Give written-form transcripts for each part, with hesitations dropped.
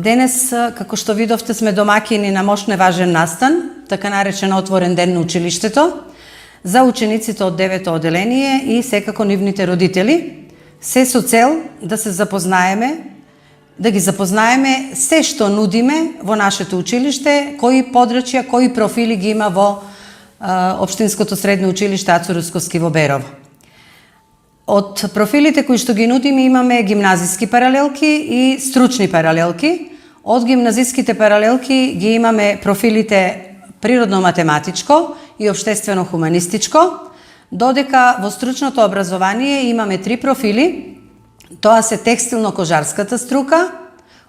Денес, како што видовте, сме домакини на мощне важен настан, така наречен отворен ден на училиштето, за учениците од 9-то оделение и секако нивните родители, се со цел да се запознаеме, да ги запознаеме се што нудиме во нашето училиште, кои подрачја, кои профили ги има во Општинското средно училиште Ацо Русковски во Берово. Од профилите кои што ги нудиме имаме гимназиски паралелки и стручни паралелки. Од гимназиските паралелки ги имаме профилите природно-математичко и општествено-хуманистичко, додека во стручното образование имаме 3 профили. Тоа се текстилно-кожарската струка,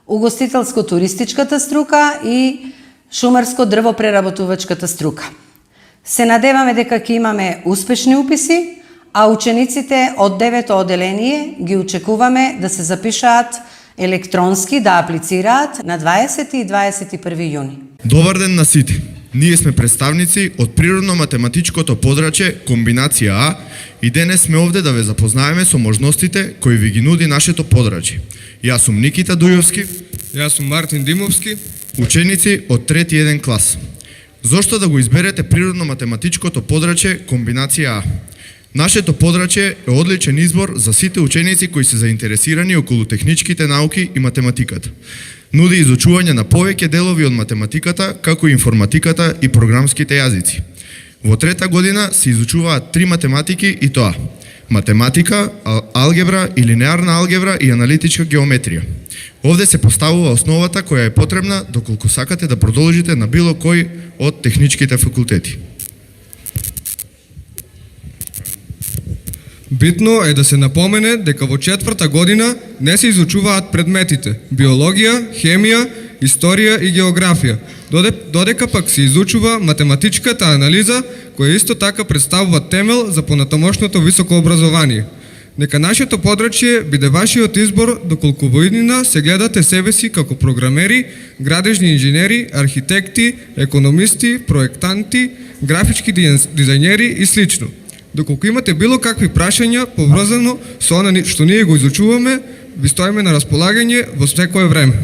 угостителско-туристичката струка и шумарско-дрвопреработувачката струка. Се надеваме дека ќе имаме успешни уписи, а учениците од 9-то оделение ги очекуваме да се запишаат електронски, да аплицираат на 20 и 21 јуни. Добар ден на сите! Ние сме представници од природно-математичкото подрачје Комбинација А и денес сме овде да ве запознаеме со можностите кои ви ги нуди нашето подрачје. Јас сум Никита Дујовски. Јас сум Мартин Димовски. Ученици од 3-1 клас. Зошто да го изберете природно-математичкото подрачје Комбинација А? Нашето подрачје е одличен избор за сите ученици кои се заинтересирани околу техничките науки и математиката. Нуди изучување на повеќе делови од математиката, како и информатиката и програмските јазици. Во 3-та година се изучуваат 3 математики и тоа: математика, алгебра и линеарна алгебра и аналитичка геометрија. Овде се поставува основата која е потребна доколку сакате да продолжите на било кој од техничките факултети. Битно е да се напомене дека во 4-та година не се изучуваат предметите биологија, хемија, историја и географија, додека пак се изучува математичката анализа, која исто така представува темел за понатамошното високо образование. Нека нашето подрачје биде вашиот избор доколку во иднина се гледате себе си како програмери, градежни инженери, архитекти, економисти, проектанти, графички дизајнери и слично. Доколку имате било какви прашања поврзано со она што ние го изучуваме, ви стоиме на располагање во секое време.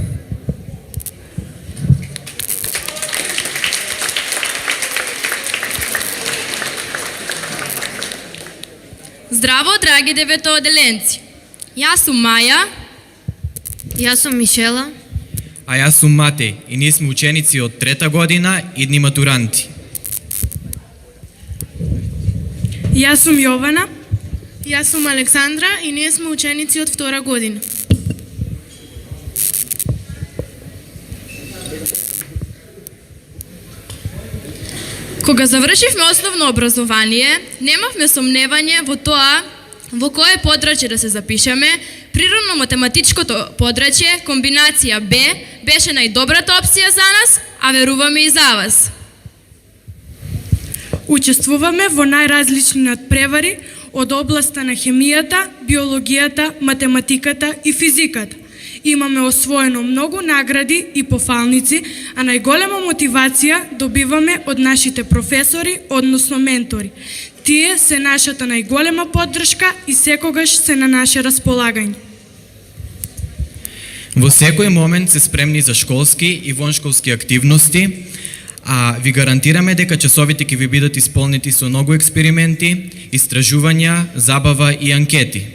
Здраво, драги деветооделенци! Јас сум Маја. Јас сум Мишела. А јас сум Матеј и ние сме ученици од 3-та година, идни матуранти. Јас сум Јована. Јас сум Александра и ние сме ученици од 2-та година. Кога завршивме основно образование, немавме сомневање во тоа во кое подрачје да се запишеме. Природно-математичкото подрачје Комбинација Б беше најдобрата опција за нас, а веруваме и за вас. Учествуваме во најразлични надпревари од областа на хемијата, биологијата, математиката и физиката. Имаме освоено многу награди и пофалници, а најголема мотивација добиваме од нашите професори, односно ментори. Тие се нашата најголема поддршка и секогаш се на наше располагање. Во секој момент се спремни за школски и воншколски активности, а ви гарантираме дека часовите ќе ви бидат исполнети со многу експерименти, истражувања, забава и анкети.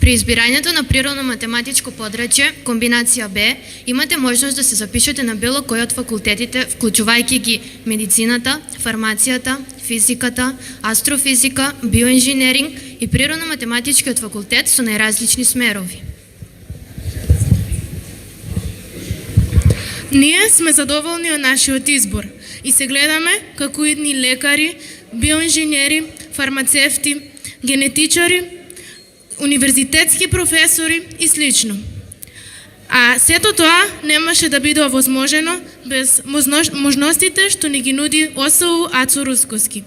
При избирањето на природно-математичко подрачје Комбинација Б имате можност да се запишете на било кој од факултетите, вклучувајќи ги медицината, фармацијата, физиката, астрофизика, биоинженеринг и природно-математичкиот факултет со најразлични смерови. Ние сме задоволни од нашиот избор и се гледаме како идни лекари, биоинженери, фармацевти, генетичари, универзитетски професори и слично. А сето тоа немаше да биде овозможено без можностите што ни ги нуди ОСУ АЦУ Русковски.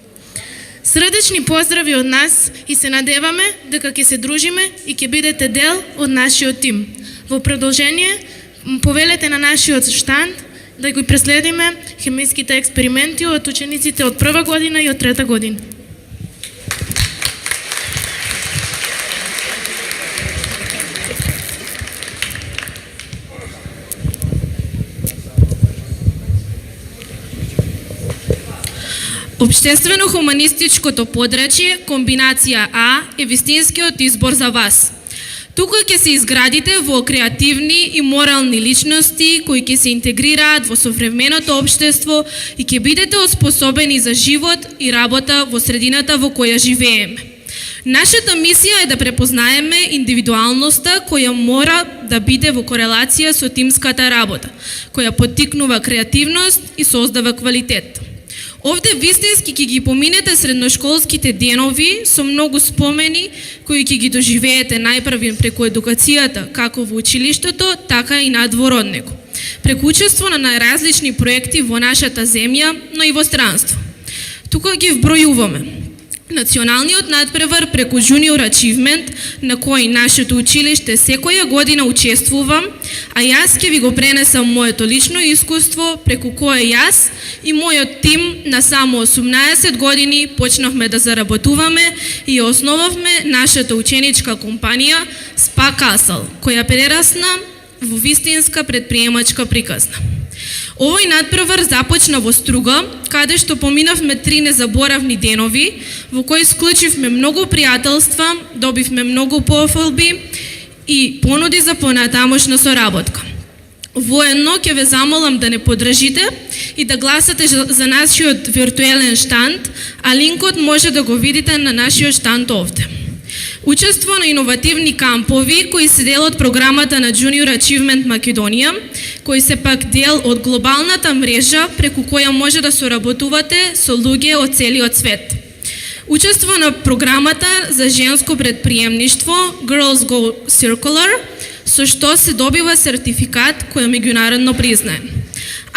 Срдечни поздрави од нас и се надеваме дека ќе се дружиме и ќе бидете дел од нашиот тим. Во продолжение, повелете на нашиот штанд да го преследиме хемиските експерименти од учениците од прва година и од трета година. Обштествено-хуманистичкото подрачје, комбинација А, е вистинскиот избор за вас. Тука ќе се изградите во креативни и морални личности кои ќе се интегрираат во современото општество и ќе бидете оспособени за живот и работа во средината во која живееме. Нашата мисија е да препознаеме индивидуалноста која мора да биде во корелација со тимската работа, која поттикнува креативност и создава квалитет. Овде вистински ќе ги поминете средношколските денови со многу спомени кои ќе ги доживеете најпрвен преку едукацијата, како во училиштето, така и надвор од него. Преку учество на најразлични проекти во нашата земја, но и во странство. Тука ги вбројуваме националниот надпревар преку Junior Achievement, на кој нашето училиште секоја година учествува, а јас ќе ви го пренесам моето лично искуство преку кое јас и мојот тим на само 18 години почнавме да заработуваме и основавме нашата ученичка компанија Spa Castle, која прерасна во вистинска предприемачка приказна. Овој надпревар започна во Струга, каде што поминавме 3 незаборавни денови, во кои склучивме многу пријателства, добивме многу пофалби и понуди за понатамошна соработка. Воедно ќе ве замолам да не поддржите и да гласате за нашиот виртуелен штанд, а линкот може да го видите на нашиот штанд овде. Учество на иновативни кампови кои се дел од програмата на Junior Achievement Македонија, кои се пак дел од глобалната мрежа преку која може да соработувате со луѓе од целиот свет. Учество на програмата за женско предприемништво Girls Go Circular, со што се добива сертификат кој е меѓународно признаен.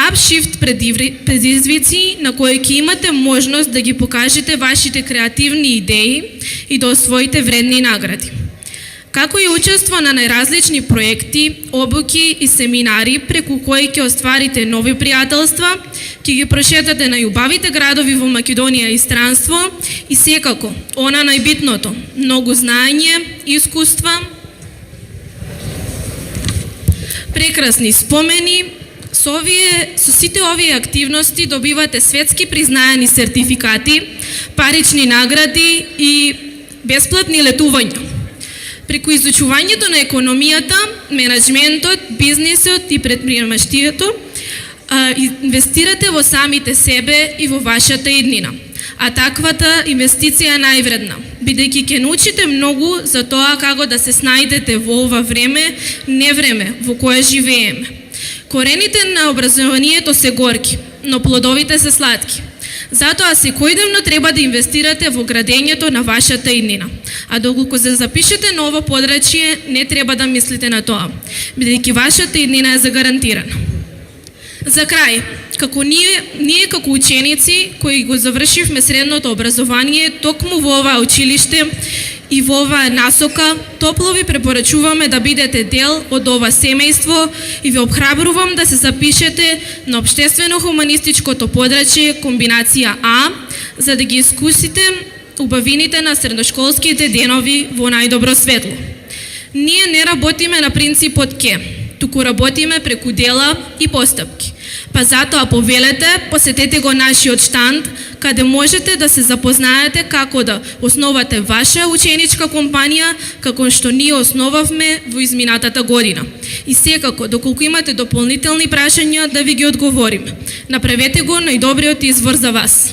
Upshift предизвици на кои ќе имате можност да ги покажете вашите креативни идеи и да освоите вредни награди. Како и учество на најразлични проекти, обуки и семинари преку кои ќе остварите нови пријателства, ќе ги прошетате најубавите градови во Македонија и странство и секако, она најбитното, многу знаење, искуства, прекрасни спомени. Со сите овие активности добивате светски признаени сертификати, парични награди и бесплатни летувања. Преку изучувањето на економијата, менеджментот, бизнисот и предприемаштието, инвестирате во самите себе и во вашата иднина. А таквата инвестиција е највредна, бидејќи ќе научите многу за тоа како да се снајдете во ова време, не време во кое живееме. Корените на образованието се горки, но плодовите се сладки. Затоа секојдневно треба да инвестирате во градењето на вашата иднина. А доколку се запишете на ово подрачје, не треба да мислите на тоа, бидејќи вашата иднина е загарантирана. За крај, како ние како ученици кои го завршивме средното образование токму во ова училиште и во оваа насока, топло ви препорачуваме да бидете дел од ова семејство и ви обхрабрувам да се запишете на обштествено-хуманистичкото подрачје комбинација А, за да ги искусите убавините на средношколските денови во најдобро светло. Ние не работиме на принципот ке, туку работиме преку дела и постапки. Па затоа повелете, посетете го нашиот штанд, каде можете да се запознаете како да основате ваша ученичка компанија, како што ние основавме во изминатата година. И секако, доколку имате дополнителни прашања, да ви ги одговориме. Направете го најдобриот избор за вас.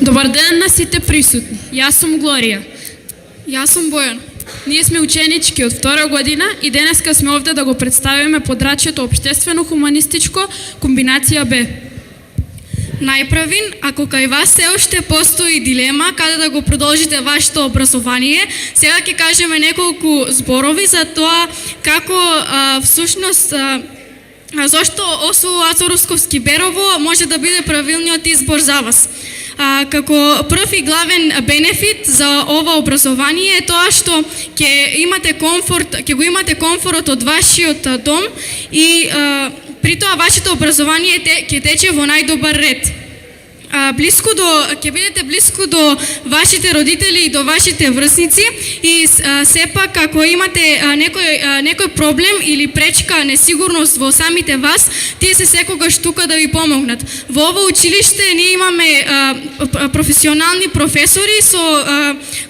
Добар ден на сите присутни. Јас сум Глорија. Јас сум Бојан. Ние сме ученички од втора година и денеска сме овде да го представиме подрачјето општествено-хуманистичко комбинација Б. Најправин, ако кај вас се уште постои дилема каде да го продолжите вашето образование, сега ќе кажеме неколку зборови за тоа како всушност зошто ОСУ Ацо-Русковски Берово може да биде правилниот избор за вас. Како прв и главен бенефит за ова образование е тоа што ќе го имате комфорот од вашиот дом и при тоа вашето образование ќе тече во најдобар ред. Ќе бидете блиску до вашите родители и до вашите врсници и сепак ако имате некој проблем или пречка, несигурност во самите вас, тие се секогаш тука да ви помогнат. Во ово училиште ние имаме професионални професори со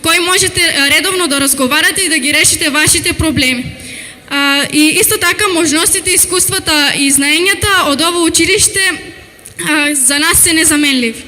кои можете редовно да разговарате и да ги решите вашите проблеми. И исто така можностите, искуствата и знаењата од ово училиште за нас се незаменливи.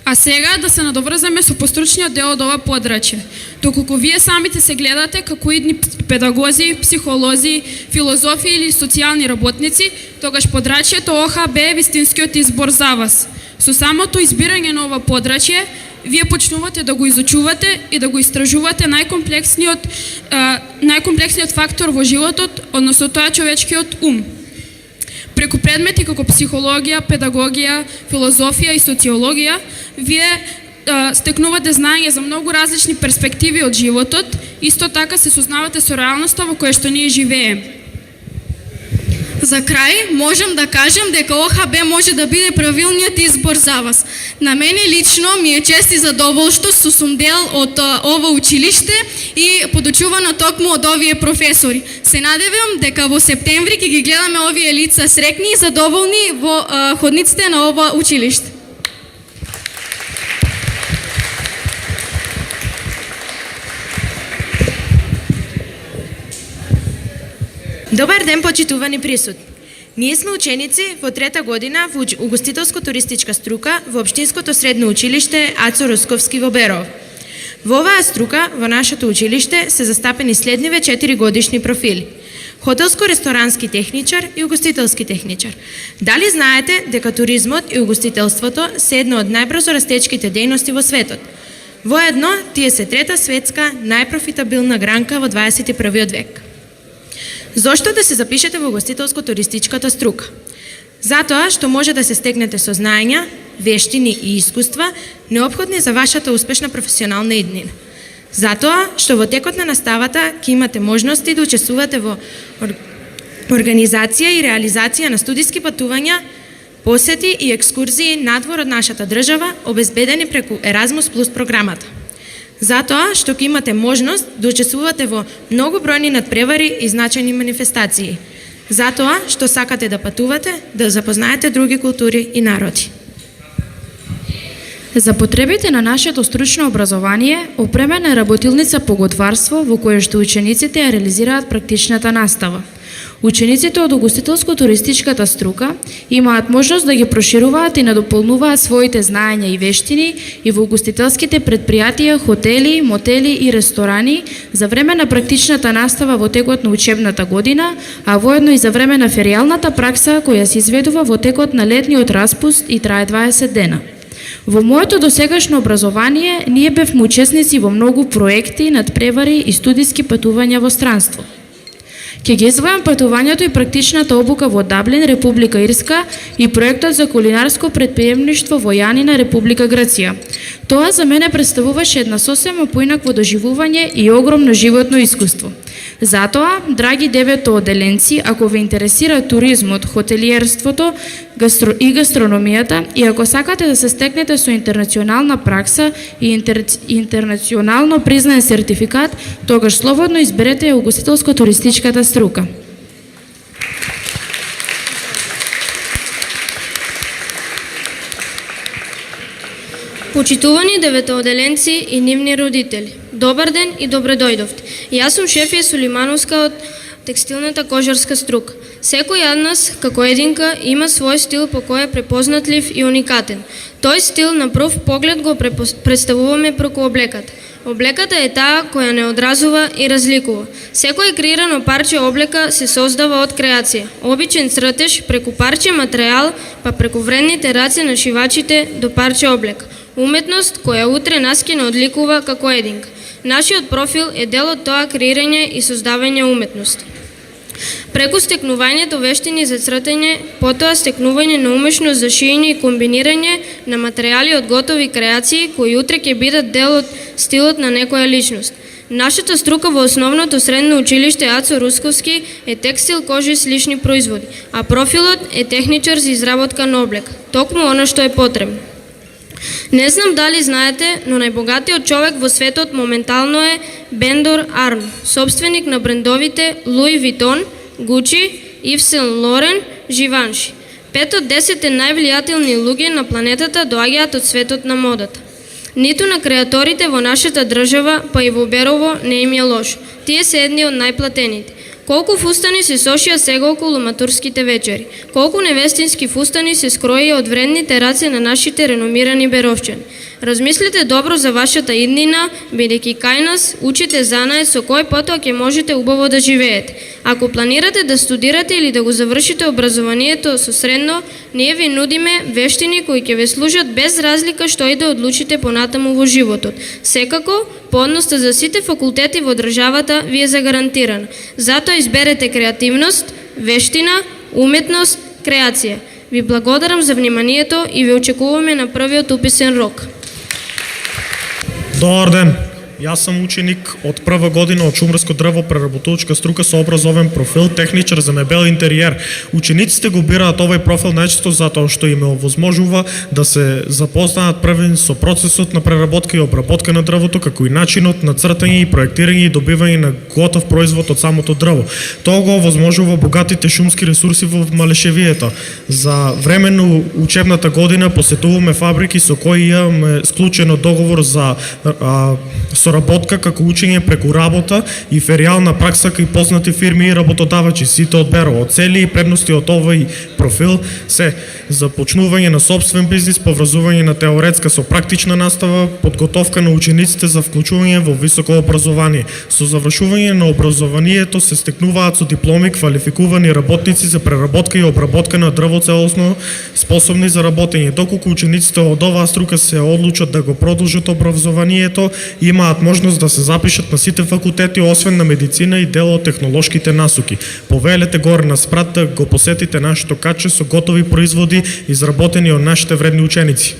А сега да се надоврзаме со постручниот дел од ова подрачје. Доколку вие самите се гледате како идни педагози, психолози, филозофи или социјални работници, тогаш подрачјето ОХБ е вистинскиот избор за вас. Со самото избирање на ова подрачје, вие почнувате да го изучувате и да го истражувате најкомплексниот фактор во животот, односно тоа човечкиот ум. Преку предмети како психологија, педагогија, филозофија и социологија, вие стекнувате знаење за многу различни перспективи од животот, исто така се сознавате со реалноста во која што ние живееме. За крај, можам да кажам дека ОХБ може да биде правилниот избор за вас. На мене лично ми е чест и задоволство што сум дел од ова училиште и подучувано токму од овие професори. Се надевам дека во септември ќе ги гледаме овие лица среќни и задоволни во ходниците на ова училиште. Добар ден, почитувани присутни. Ние сме ученици во трета година во угостителско-туристичка струка во Општинското средно училиште Ацо-Русковски во Берово. Во оваа струка, во нашето училиште, се застапени следниве 4 годишни профили: хотелско-ресторански техничар и угостителски техничар. Дали знаете дека туризмот и угостителството се едно од најбрзо растечките дејности во светот? Воедно, тие се трета светска најпрофитабилна гранка во 21. век. Зошто да се запишете во угостителско-туристичката струка? Затоа што може да се стекнете со знаења, вештини и искуства неопходни за вашата успешна професионална иднина. Затоа што во текот на наставата ќе имате можности да учествувате во организација и реализација на студиски патувања, посети и екскурзии надвор од нашата држава, обезбедени преку Еразмус Плюс програмата. Затоа што ќе имате можност да учествувате во многу бројни надпревари и значајни манифестации. Затоа што сакате да патувате, да запознаете други култури и народи. За потребите на нашето стручно образование, опремена е работилница по готварство во која што учениците ја реализираат практичната настава. Учениците од угостителско-туристичката струка имаат можност да ги прошируваат и надополнуваат своите знаења и вештини и во угостителските предпријатија, хотели, мотели и ресторани за време на практичната настава во текот на учебната година, а воедно и за време на феријалната пракса која се изведува во текот на летниот распуст и трае 20 дена. Во моето досегашно образование ние бевме учесници во многу проекти, надпревари и студиски патувања во странство. Ќе ги извојам патувањето и практичната обука во Даблин, Република Ирска и проектот за кулинарско предприемништво во Јанина, Република Грција. Тоа за мене представуваше една сосема поинакво доживување и огромно животно искуство. Затоа, драги 9 оделенци, ако ве интересира туризмот, хотелиерството и гастрономијата и ако сакате да се стекнете со интернационална пракса и интернационално признаен сертификат, тогаш слободно изберете угостителско-туристичката струка. Почитувани деветооделенци и нивни родители, добар ден и добре дојдовте. Јас сум Шефија Сулимановска од текстилната кожарска струка. Секој од нас, како единка, има свој стил по кој е препознатлив и уникатен. Тој стил на прв поглед го представуваме преку облеката. Облеката е таа која не одразува и разликува. Секој креирано парче облека се создава од креација. Обичен цртеж преку парче материјал, па преку вредните раце на шивачите до парче облека. Уметност која утре нас ќе не одликува како единка. Нашиот профил е дел од тоа креирање и создавање уметности. Преку стекнувањето вештини за цртање, потоа стекнување на умешност за шиење и комбинирање на материјали од готови креации кои утре ќе бидат дел од стилот на некоја личност. Нашата струка во основното средно училиште Ацо Русковски е текстил, кожи и слични производи, а профилот е техничар за изработка на облека, токму она што е потребно. Не знам дали знаете, но најбогатиот човек во светот моментално е Бендор Арн, собственик на брендовите Луи Витон, Гучи, Ив Сен Лорен, Живанши. 5 од 10 највлијателни луѓе на планетата доаѓаат од светот на модата. Ниту на креаторите во нашата држава, па и во Берово не им е лошо. Тие се едни од најплатените. Колку фустани се сошија сега околу матурските вечери? Колку невестински фустани се скроија од вредните раце на нашите реномирани беровчани? Размислите добро за вашата иднина, бидејќи кај нас учите занае со кој потоа ќе можете убаво да живеете. Ако планирате да студирате или да го завршите образованието со средно, ние ви нудиме вештини кои ќе ве служат без разлика што и да одлучите понатаму во животот. Секако, поодноста за сите факултети во државата ви е загарантирана. Затоа изберете креативност, вештина, уметност, креација. Ви благодарам за вниманието и ви очекуваме на првиот уписен рок. Добар ден! Јас сум ученик од прва година од шумарско дрво преработувачка струка со образовен профил, техничар за мебел и интериер. Учениците го бираат овој профил најчесто затоа што им овозможува да се запознаат првен со процесот на преработка и обработка на дрвото, како и начинот на цртање и проектирање и добивање на готов производ од самото дрво. Тоа го овозможува богатите шумски ресурси во Малешевието. За времено учебната година посетуваме фабрики со кои имаме склучено договор за соработка како учење преку работа и феријална пракса кај познати фирми и работодавачи, сите од Берово. Цели и предности од овој профил се започнување на собствен бизнис, поврзување на теоретска со практична настава, подготовка на учениците за вклучување во високо образование. Со завршување на образованието се стекнуваат со дипломи квалификувани работници за преработка и обработка на дрво целосно способни за работење. Доколку учениците од оваа струка се одлучат да го продолжат образованието, имаат можност да се запишат на сите факултети, освен на медицина и дел од технолошките насоки. Повелете горе на спрат да го посетите нашето каче со готови производи изработени од нашите вредни ученици.